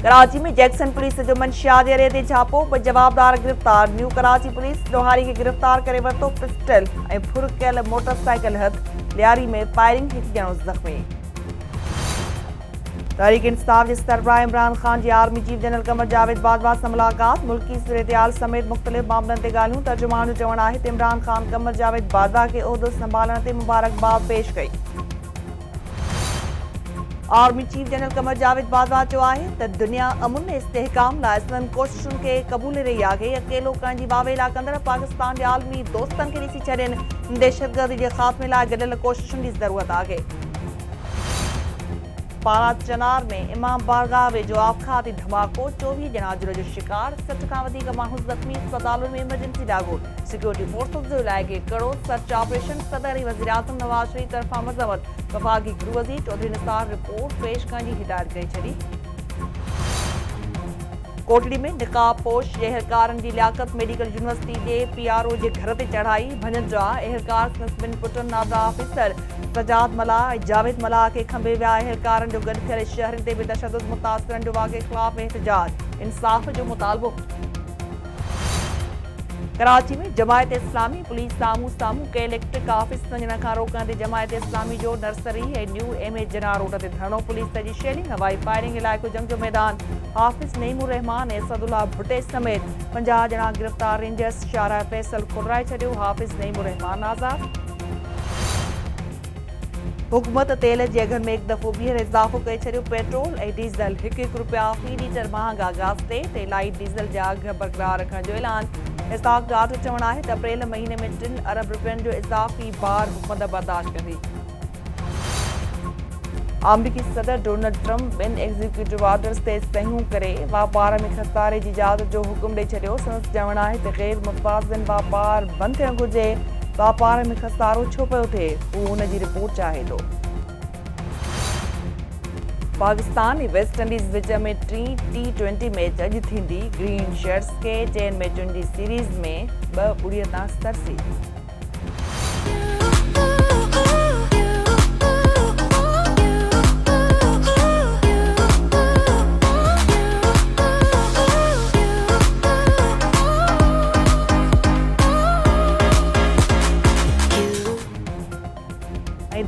कराची में Jackson police जो मंशियात area ते छापो पर जवाबदार गिरफ्तार। न्यू कराची पुलिस लोहारी के गिरफ्तार करे वरतो पिस्टल ऐं फुर कयल मोटरसाइकिल हथ। लियारी में फायरिंग हिकु ॼणो ज़ख़्मी। तहरीक इंसाफ के सरबराह इमरान खान की army chief general Qamar Javed Bajwa से मुलाकात। मुल्की सूरतहाल समेत मुख्तलिफ मामलों ते ॻाल्हियूं। तर्जुमान जो चवणु आहे त इमरान खान कमर जावेद बाजवा के उहिदो संभालण ते मुबारकबाद पेश कई। Army chief general Qamar Javed Bajwa चयो आहे त दुनिया अमुन ऐं इस्तेहकाम लाइ संदनि कोशिशुनि खे क़बूले रही आहे। अकेलो करण जी वावेला कंदड़ पाकिस्तान जे आलमी दोस्तनि खे ॾिसी छॾनि दहशतगर्दी जे ख़ात्मे लाइ गॾियल कोशिशुनि जी ज़रूरत आहे। पारा चनार में इमाम बारगाह वेझो आबखाती धमाको। 24 ॼणा जुड़ जो शिकार। 60 खां वधीक माण्हू ज़ख़्मी। अस्पतालुनि में इमरजेंसी ॾागो। सिक्योरिटी फोर्सिस जो इलाइक़े कड़ो सर्च ऑपरेशन। सदर वज़ीर आज़म नवाज़ शरीफ तरफ़ां मज़म्मत। वफ़ाक़ी गृह वज़ीर चौधरी निसार रिपोर्ट पेश करण जी हिदायत कई छॾी। कोटड़ी में निकाब पोश एहलकारनि जी लियाकत मेडिकल यूनिवर्सिटी जे PRO जे घर ते चढ़ाई। भञनि जा एहलकार संदसि ॿिनि पुटनि नाबरा ऑफिसर सजाद मलाह ऐं जावेद मलाह खे खंभे विया। एहलकारनि जो गॾु थियल शहरनि ते बि तशदुद मुतासिरनि जो वाक़े ख़िलाफ़ एहतजाज। इंसाफ़ जो मुतालबो। कराची में जमायत इस्लामी पुलिस साम्हूं के इलेक्ट्रिक ऑफिस वञण खां रोकण ते जमायत इस्लामी जो नर्सरी ऐं न्यू MA जिना रोड ते धरणो। पुलिस जी शेलिंग हवाई फायरिंग। इलाइक़ो जंग जो मैदान। हाफ़िज़ नईमुर रहमान ऐं सदुल्ला भुट्टे समेत 50 ॼणा गिरफ़्तार। रेंजर्स शारा फैसल खुराए छॾियो। हाफ़िज़ नईमुर रहमान आज़ाद। हुकूमत तेल जे अघनि में हिकु दफ़ो ॿीहर इज़ाफ़ो करे छॾियो। पेट्रोल ऐं डीज़ल ₹1 फ़ी लीटर महांगा। गैस ते लाइट डीज़ल जा अघ बरक़रार रखण जो ऐलान। इस्ताक डाट जो चवणु आहे त अप्रैल महीने में ₹3 अरब जो इज़ाफ़ी भार हुकूमत बर्दाश्त कंदी। अमरीकी सदर डोनाल्ड ट्रंप ॿिनि एग्ज़ीक्यूटिव ऑर्डर्स ते सहियूं करे वापार में खसारे जी इजाज़त जो हुकुम ॾेई छॾियो। संदसि चवणु आहे त ग़ैर मुतवाज़िन वापार बंदि थियणु घुरिजे। वापार में खसारो छो पियो थिए, हू हुन जी रिपोर्ट चाहे थो। पाकिस्तान ऐं वेस्ट इंडीज़ विच में T20 मैच अॼु थींदी। ग्रीन शर्ट्स खे 4 मैचुनि जी सीरीज़ में 2-0 तां सरसी।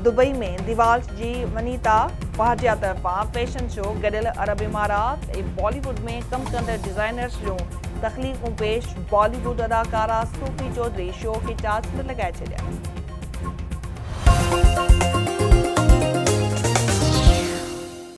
दुबई में दीवाल जी वनीता वाजिया तरफ़ां फैशन शो। गॾियल अरब इमारात ऐं बॉलीवुड में कमु कंदड़ डिज़ाइनर्स जूं तख़लीक़ूं पेश। बॉलीवुड अदाकारा सूफ़ी चौधरी शो खे चांचड़ लॻाए छॾिया।